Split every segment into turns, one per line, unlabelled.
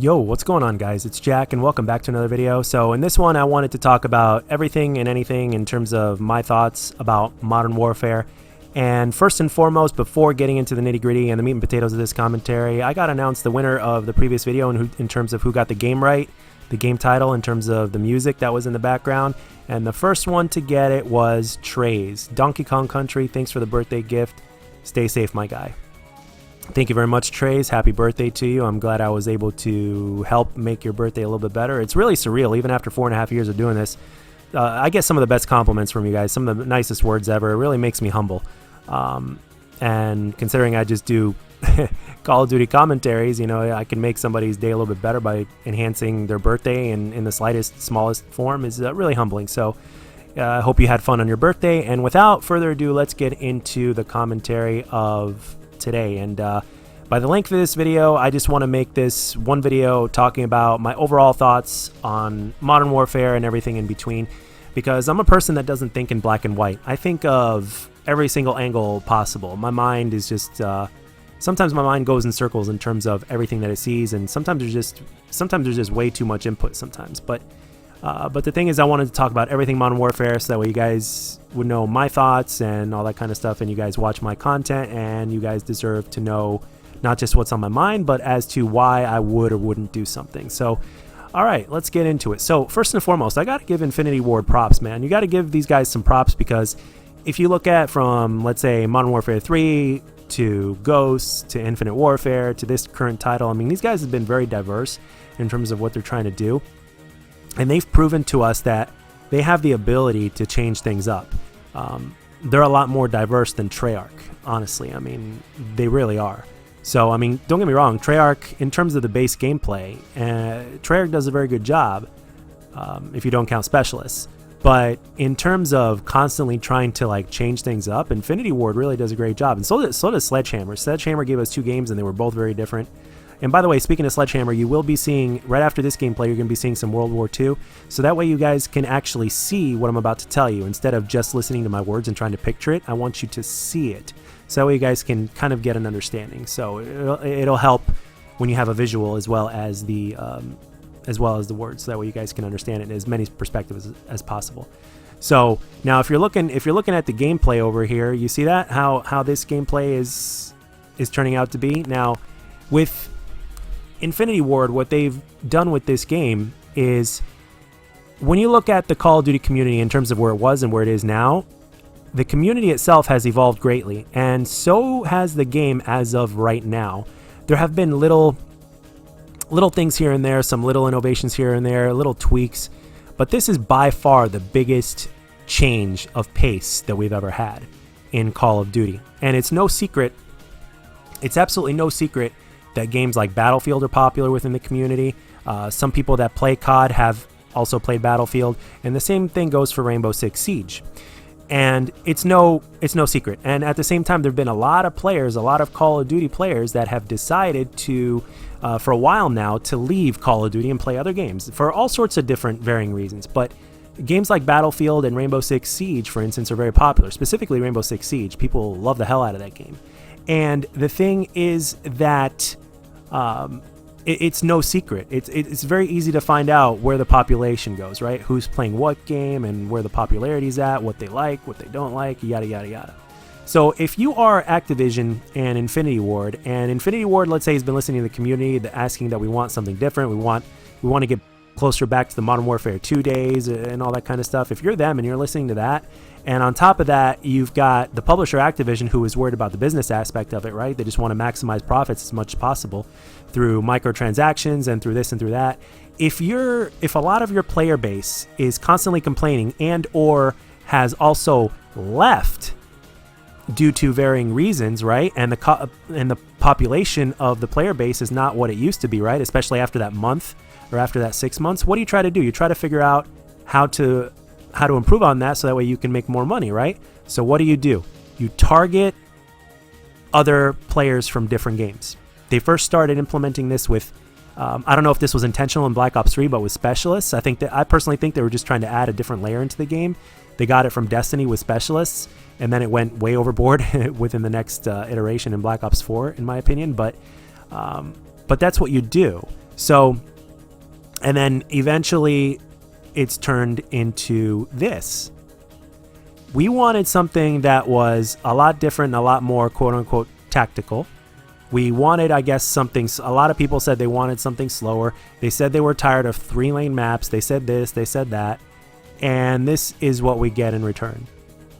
Yo, what's going on, guys? It's Jack and welcome back to another video. So in this one I wanted to talk about everything and anything in terms of my thoughts about Modern Warfare. And first and foremost, before getting into the nitty-gritty and the meat and potatoes of this commentary, I got announced the winner of the previous video in terms of who got the game right, the game title, in terms of the music that was in the background. And the first one to get it was Trays. Donkey Kong Country, thanks for the birthday gift. Stay safe, my guy. Thank you very much, Trays. Happy birthday to you. I'm glad I was able to help make your birthday a little bit better. It's really surreal, even after 4.5 years of doing this. I get some of the best compliments from you guys, some of the nicest words ever. It really makes me humble. And considering I just do Call of Duty commentaries, you know, I can make somebody's day a little bit better by enhancing their birthday in the slightest, smallest form is really humbling. So I hope you had fun on your birthday. And without further ado, let's get into the commentary of today. And by the length of this video, I just want to make this one video talking about my overall thoughts on Modern Warfare and everything in between, because I'm a person that doesn't think in black and white. I think of every single angle possible. My mind is just sometimes my mind goes in circles in terms of everything that it sees, and sometimes there's just way too much input sometimes. But the thing is, I wanted to talk about everything Modern Warfare so that way you guys would know my thoughts and all that kind of stuff, and you guys watch my content and you guys deserve to know not just what's on my mind, but as to why I would or wouldn't do something. So all right, let's get into it. So first and foremost, I got to give Infinity Ward props, man. You got to give these guys some props, because if you look at from, let's say, Modern Warfare 3 to Ghosts to Infinite Warfare to this current title, I mean, these guys have been very diverse in terms of what they're trying to do. And they've proven to us that they have the ability to change things up. They're a lot more diverse than Treyarch, honestly. I mean, they really are. So, I mean, don't get me wrong, Treyarch, in terms of the base gameplay, Treyarch does a very good job, if you don't count specialists. But in terms of constantly trying to like change things up, Infinity Ward really does a great job. And so does Sledgehammer. Sledgehammer gave us 2 games and they were both very different. And by the way, speaking of Sledgehammer, you will be seeing, right after this gameplay, you're going to be seeing some World War II. So that way you guys can actually see what I'm about to tell you. Instead of just listening to my words and trying to picture it, I want you to see it. So that way you guys can kind of get an understanding. So it'll help when you have a visual as well as the words. So that way you guys can understand it in as many perspectives as possible. So now if you're looking at the gameplay over here, you see that how this gameplay is turning out to be. Now with Infinity Ward, what they've done with this game is, when you look at the Call of Duty community in terms of where it was and where it is now, the community itself has evolved greatly, and so has the game as of right now. There have been little things here and there, some little innovations here and there, little tweaks, but this is by far the biggest change of pace that we've ever had in Call of Duty. And it's no secret, it's absolutely no secret that games like Battlefield are popular within the community. Some people that play COD have also played Battlefield, and the same thing goes for Rainbow Six Siege. And it's no secret. And at the same time, there have been a lot of players, a lot of Call of Duty players that have decided to, for a while now, to leave Call of Duty and play other games for all sorts of different varying reasons. But games like Battlefield and Rainbow Six Siege, for instance, are very popular. Specifically Rainbow Six Siege. People love the hell out of that game. And the thing is that it's no secret. It's very easy to find out where the population goes, right? Who's playing what game and where the popularity's at, what they like, what they don't like, yada, yada, yada. So if you are Activision and Infinity Ward, let's say, has been listening to the community, asking that we want something different, we want to get closer back to the Modern Warfare 2 days and all that kind of stuff. If you're them and you're listening to that, and on top of that, you've got the publisher Activision, who is worried about the business aspect of it, right? They just want to maximize profits as much as possible through microtransactions and through this and through that. If a lot of your player base is constantly complaining and or has also left due to varying reasons, right? And the population of the player base is not what it used to be, right? Especially after that month or after that 6 months. What do you try to do? You try to figure out how to improve on that so that way you can make more money, right? So what do? You target other players from different games. They first started implementing this with, I don't know if this was intentional in Black Ops 3, but with specialists. I personally think they were just trying to add a different layer into the game. They got it from Destiny with specialists, and then it went way overboard within the next iteration in Black Ops 4, in my opinion. But that's what you do. So, and then eventually it's turned into this. We wanted something that was a lot different and a lot more quote unquote tactical. We wanted, I guess, something, a lot of people said they wanted something slower. They said they were tired of 3-lane maps. They said this, they said that. And this is what we get in return.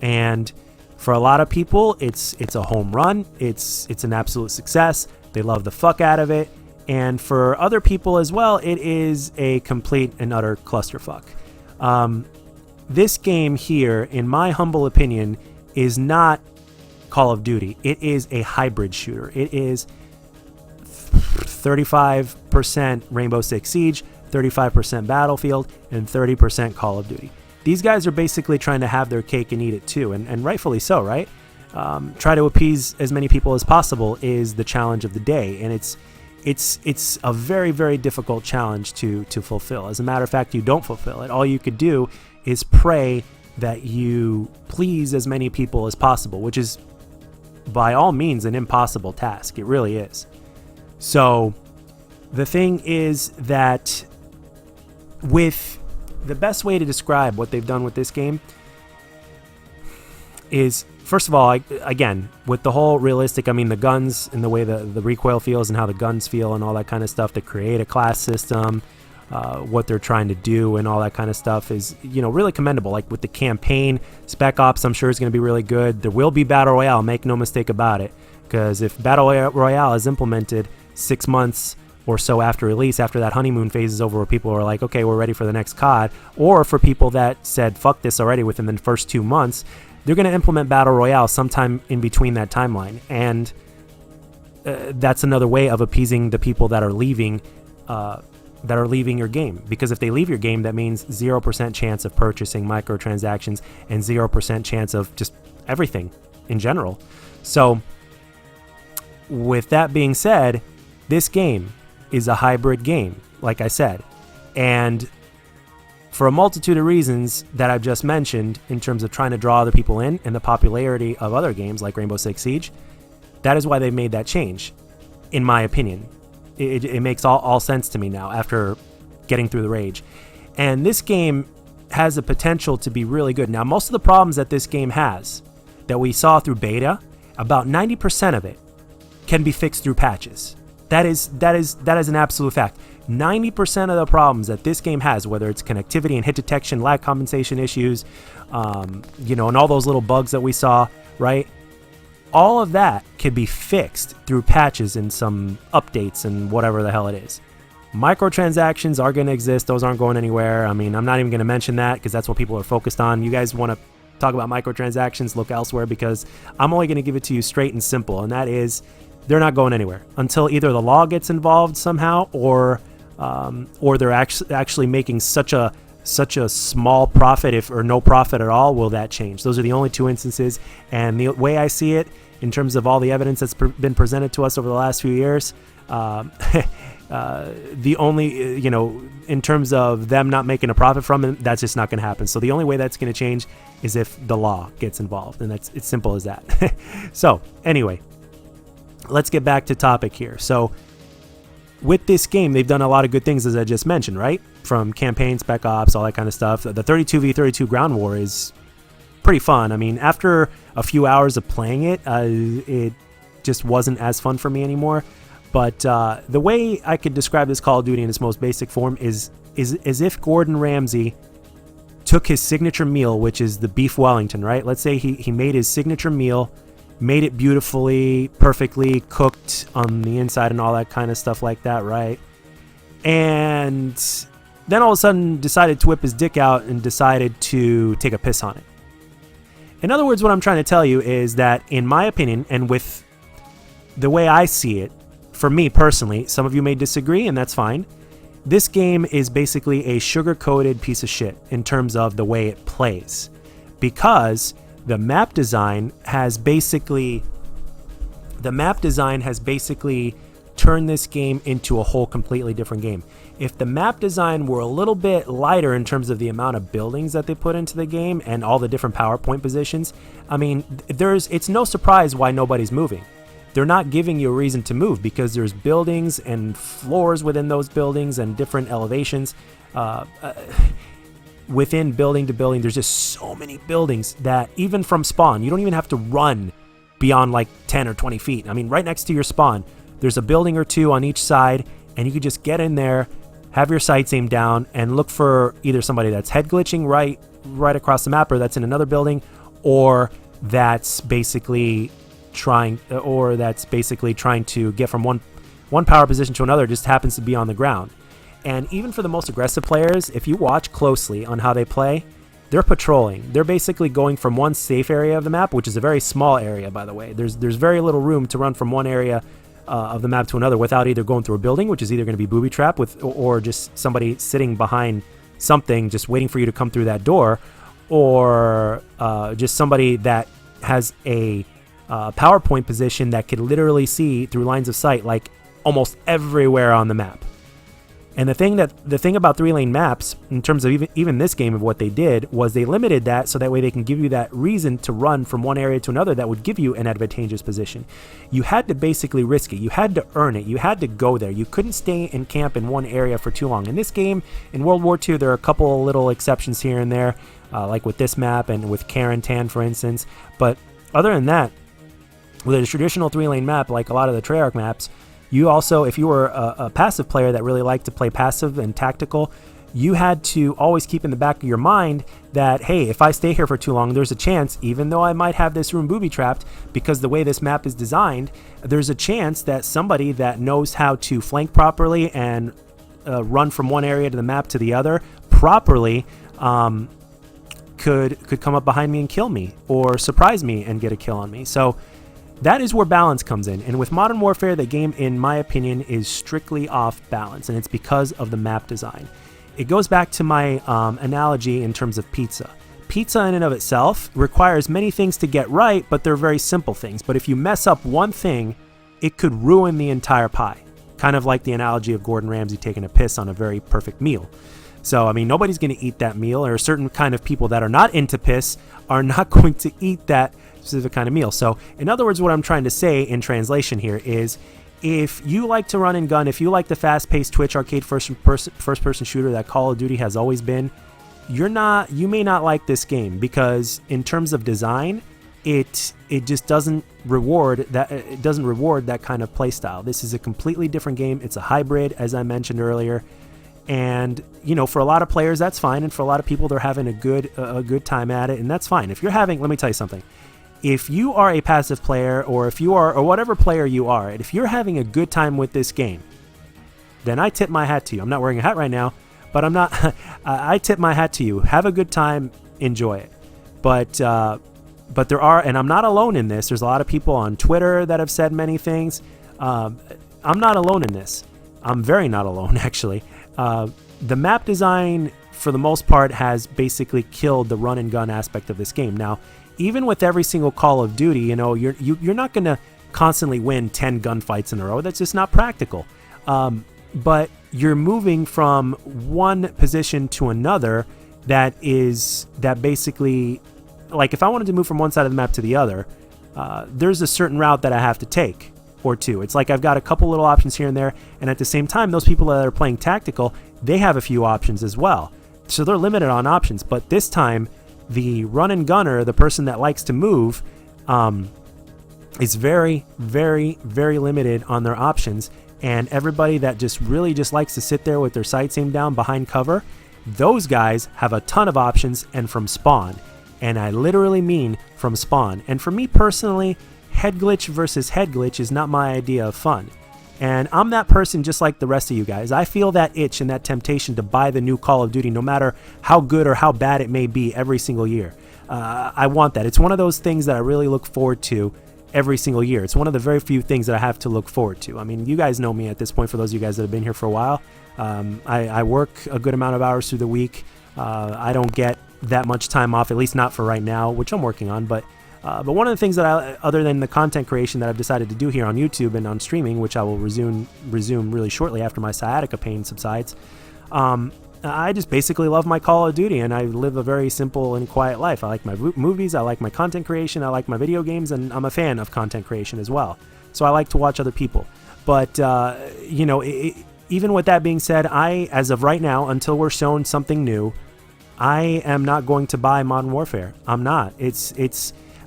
And for a lot of people, it's a home run. It's an absolute success. They love the fuck out of it. And for other people as well, it is a complete and utter clusterfuck. This game here, in my humble opinion, is not Call of Duty. It is a hybrid shooter. It is 35% Rainbow Six Siege, 35% Battlefield, and 30% Call of Duty. These guys are basically trying to have their cake and eat it too, and rightfully so, right? Try to appease as many people as possible is the challenge of the day, and it's a very, very difficult challenge to fulfill. As a matter of fact, you don't fulfill it. All you could do is pray that you please as many people as possible, which is by all means an impossible task. It really is. So the thing is that with the best way to describe what they've done with this game is, first of all, again, with the whole realistic, I mean, the guns and the way the recoil feels and how the guns feel and all that kind of stuff, to create a class system, what they're trying to do and all that kind of stuff is, really commendable. Like with the campaign, Spec Ops, I'm sure is going to be really good. There will be Battle Royale, make no mistake about it, because if Battle Royale is implemented 6 months or so after release, after that honeymoon phase is over, where people are like, okay, we're ready for the next COD, or for people that said, fuck this already within the first 2 months, they're going to implement Battle Royale sometime in between that timeline. And that's another way of appeasing the people that are leaving your game. Because if they leave your game, that means 0% chance of purchasing microtransactions and 0% chance of just everything in general. So with that being said, this game is a hybrid game, like I said. And for a multitude of reasons that I've just mentioned, in terms of trying to draw other people in and the popularity of other games like Rainbow Six Siege, that is why they made that change, in my opinion. It makes all sense to me now after getting through the rage. And this game has the potential to be really good. Now, most of the problems that this game has, that we saw through beta, about 90% of it can be fixed through patches. That is an absolute fact. 90% of the problems that this game has, whether it's connectivity and hit detection, lag compensation issues, and all those little bugs that we saw, right? All of that can be fixed through patches and some updates and whatever the hell it is. Microtransactions are going to exist. Those aren't going anywhere. I mean, I'm not even going to mention that because that's what people are focused on. You guys want to talk about microtransactions, look elsewhere, because I'm only going to give it to you straight and simple, and that is they're not going anywhere until either the law gets involved somehow or they're actually making such a small profit, or no profit at all. Will that change? Those are the only two instances. And the way I see it, in terms of all the evidence that's been presented to us over the last few years, the only, in terms of them not making a profit from it, that's just not going to happen. So the only way that's going to change is if the law gets involved, and it's simple as that. So anyway, let's get back to topic here. So with this game, they've done a lot of good things, as I just mentioned, right? From campaign, Spec Ops, all that kind of stuff. The 32v32 ground war is pretty fun. I mean, after a few hours of playing it, it just wasn't as fun for me anymore. But the way I could describe this Call of Duty in its most basic form is as if Gordon Ramsay took his signature meal, which is the beef Wellington, right? Let's say he made his signature meal, made it beautifully, perfectly cooked on the inside and all that kind of stuff like that, right? And then all of a sudden decided to whip his dick out and decided to take a piss on it. In other words, what I'm trying to tell you is that, in my opinion, and with the way I see it, for me personally, some of you may disagree, and that's fine. This game is basically a sugar-coated piece of shit in terms of the way it plays, because the map design has basically turned this game into a whole completely different game. If the map design were a little bit lighter in terms of the amount of buildings that they put into the game and all the different PowerPoint positions, I mean, it's no surprise why nobody's moving. they're not giving you a reason to move because there's buildings and floors within those buildings and different elevations. Within building to building, there's just so many buildings that even from spawn, you don't even have to run beyond like 10 or 20 feet. I mean, right next to your spawn, there's a building or two on each side, and you could just get in there, have your sights aimed down, and look for either somebody that's head glitching right across the map, or that's in another building, or that's basically trying to get from one power position to another, just happens to be on the ground. And even for the most aggressive players, if you watch closely on how they play, they're patrolling. They're basically going from one safe area of the map, which is a very small area, by the way. There's very little room to run from one area of the map to another without either going through a building, which is either going to be booby trap or just somebody sitting behind something just waiting for you to come through that door, or just somebody that has a PowerPoint position that could literally see through lines of sight like almost everywhere on the map. And the thing about 3-lane maps, in terms of even this game of what they did, was they limited that so that way they can give you that reason to run from one area to another that would give you an advantageous position. You had to basically risk it. You had to earn it. You had to go there. You couldn't stay and camp in one area for too long. In this game, in World War II, there are a couple of little exceptions here and there, like with this map and with Carentan, for instance. But other than that, with a traditional 3-lane map, like a lot of the Treyarch maps, you also, if you were a passive player that really liked to play passive and tactical, you had to always keep in the back of your mind that, hey, if I stay here for too long, there's a chance, even though I might have this room booby-trapped, because the way this map is designed, there's a chance that somebody that knows how to flank properly and run from one area to the map to the other properly could come up behind me and kill me, or surprise me and get a kill on me. So that is where balance comes in. And with Modern Warfare, the game, in my opinion, is strictly off balance, and it's because of the map design. It goes back to my analogy in terms of pizza. Pizza in and of itself requires many things to get right, but they're very simple things. But if you mess up one thing, it could ruin the entire pie. Kind of like the analogy of Gordon Ramsay taking a piss on a very perfect meal. So, I mean, nobody's going to eat that meal, or a certain kind of people that are not into piss are not going to eat that specific kind of meal. So, in other words, what I'm trying to say in translation here is, if you like to run and gun, if you like the fast-paced Twitch arcade first-person shooter that Call of Duty has always been, you may not like this game, because in terms of design, it just doesn't reward that. It doesn't reward that kind of play style. This is a completely different game. It's a hybrid, as I mentioned earlier. And, you know, for a lot of players, that's fine. And for a lot of people, they're having a good time at it, and that's fine. If you're having, let me tell you something. If you are a passive player, or if you are, or whatever player you are, and if you're having a good time with this game, then I tip my hat to you. I'm not wearing a hat right now, but I'm not. I tip my hat to you. Have a good time, enjoy it. But there are, and I'm not alone in this. There's a lot of people on Twitter that have said many things. I'm not alone in this. I'm very not alone, actually. The map design, for the most part, has basically killed the run and gun aspect of this game. Now, even with every single Call of Duty, you know, you're not going to constantly win 10 gunfights in a row. That's just not practical. But you're moving from one position to another that basically, like if I wanted to move from one side of the map to the other, there's a certain route that I have to take, or two. It's like I've got a couple little options here and there, and at the same time, those people that are playing tactical, they have a few options as well. So they're limited on options. But this time, the run and gunner, the person that likes to move, is very, very, very limited on their options. And everybody that just really just likes to sit there with their sights aimed down behind cover, those guys have a ton of options, and from spawn. And I literally mean from spawn. And for me personally, head glitch versus head glitch is not my idea of fun. And I'm that person just like the rest of you guys. I feel that itch and that temptation to buy the new Call of Duty, no matter how good or how bad it may be, every single year. I want that. It's one of those things that I really look forward to every single year. It's one of the very few things that I have to look forward to. I mean, you guys know me at this point, for those of you guys that have been here for a while. I work a good amount of hours through the week. I don't get that much time off, at least not for right now, which I'm working on. But one of the things that other than the content creation that I've decided to do here on YouTube and on streaming, which I will resume really shortly after my sciatica pain subsides, I just basically love my Call of Duty, and I live a very simple and quiet life. I like my movies, I like my content creation, I like my video games, and I'm a fan of content creation as well. So I like to watch other people. But, you know, even with that being said, as of right now, until we're shown something new, I am not going to buy Modern Warfare. I'm not.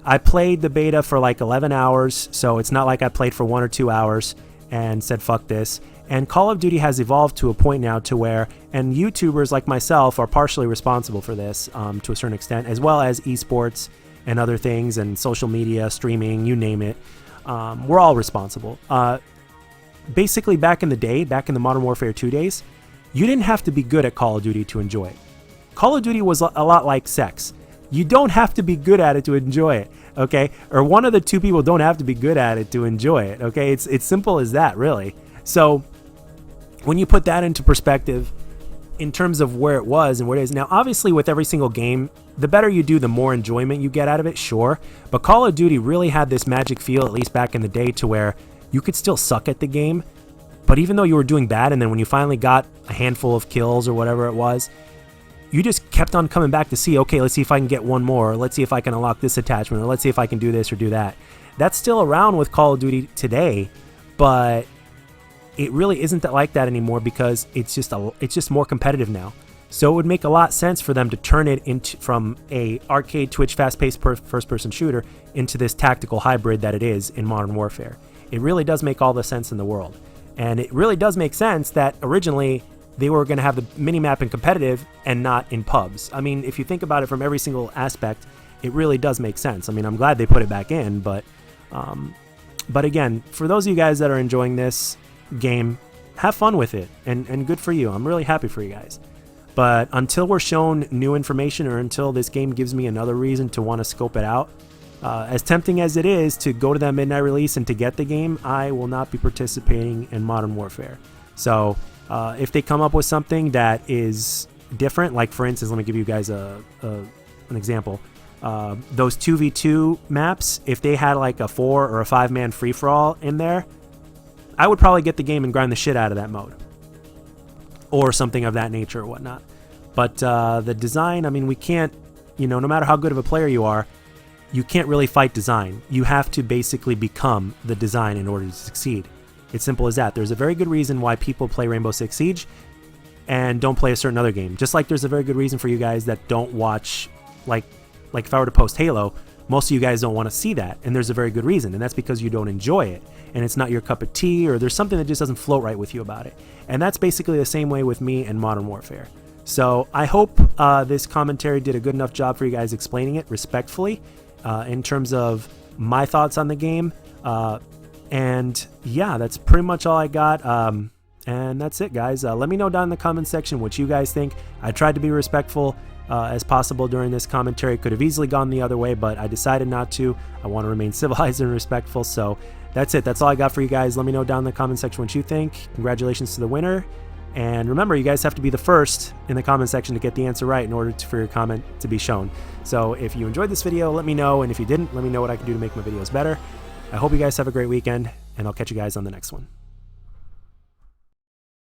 I played the beta for like 11 hours, so it's not like I played for 1 or 2 hours and said, fuck this. And Call of Duty has evolved to a point now to where, and YouTubers like myself are partially responsible for this to a certain extent, as well as esports and other things and social media, streaming, you name it. We're all responsible. Basically, back in the day, back in the Modern Warfare 2 days, you didn't have to be good at Call of Duty to enjoy it. Call of Duty was a lot like sex. You don't have to be good at it to enjoy it, okay? Or one of the two people don't have to be good at it to enjoy it, okay? It's simple as that, really. So when you put that into perspective in terms of where it was and where it is now, obviously with every single game, the better you do, the more enjoyment you get out of it, sure. But Call of Duty really had this magic feel, at least back in the day, to where you could still suck at the game, but even though you were doing bad, and then when you finally got a handful of kills or whatever it was, you just kept on coming back to see, okay, let's see if I can get one more, or let's see if I can unlock this attachment, or let's see if I can do this or do that. That's still around with Call of Duty today, but it really isn't that like that anymore because it's just more competitive now. So it would make a lot of sense for them to turn it into from a arcade Twitch fast-paced first-person shooter into this tactical hybrid that it is in Modern Warfare. It really does make all the sense in the world. And it really does make sense that originally they were going to have the minimap in competitive and not in pubs. I mean, if you think about it from every single aspect, it really does make sense. I mean, I'm glad they put it back in, but again, for those of you guys that are enjoying this game, have fun with it, and good for you. I'm really happy for you guys. But until we're shown new information, or until this game gives me another reason to want to scope it out, as tempting as it is to go to that midnight release and to get the game, I will not be participating in Modern Warfare. So if they come up with something that is different, like for instance, let me give you guys an example. Those 2v2 maps, if they had like a 4 or a 5-man free-for-all in there, I would probably get the game and grind the shit out of that mode, or something of that nature or whatnot. But the design, I mean, we can't, you know, no matter how good of a player you are, you can't really fight design. You have to basically become the design in order to succeed. It's simple as that. There's a very good reason why people play Rainbow Six Siege and don't play a certain other game. Just like there's a very good reason for you guys that don't watch, like if I were to post Halo, most of you guys don't want to see that, and there's a very good reason, and that's because you don't enjoy it, and it's not your cup of tea, or there's something that just doesn't float right with you about it. And that's basically the same way with me and Modern Warfare. So I hope this commentary did a good enough job for you guys explaining it respectfully in terms of my thoughts on the game. And yeah, that's pretty much all I got. And that's it, guys. Let me know down in the comment section what you guys think. I tried to be respectful as possible during this commentary. Could have easily gone the other way, but I decided not to. I want to remain civilized and respectful. So that's it. That's all I got for you guys. Let me know down in the comment section what you think. Congratulations to the winner. And remember, you guys have to be the first in the comment section to get the answer right in order for your comment to be shown. So if you enjoyed this video, let me know. And if you didn't, let me know what I can do to make my videos better. I hope you guys have a great weekend, and I'll catch you guys on the next one.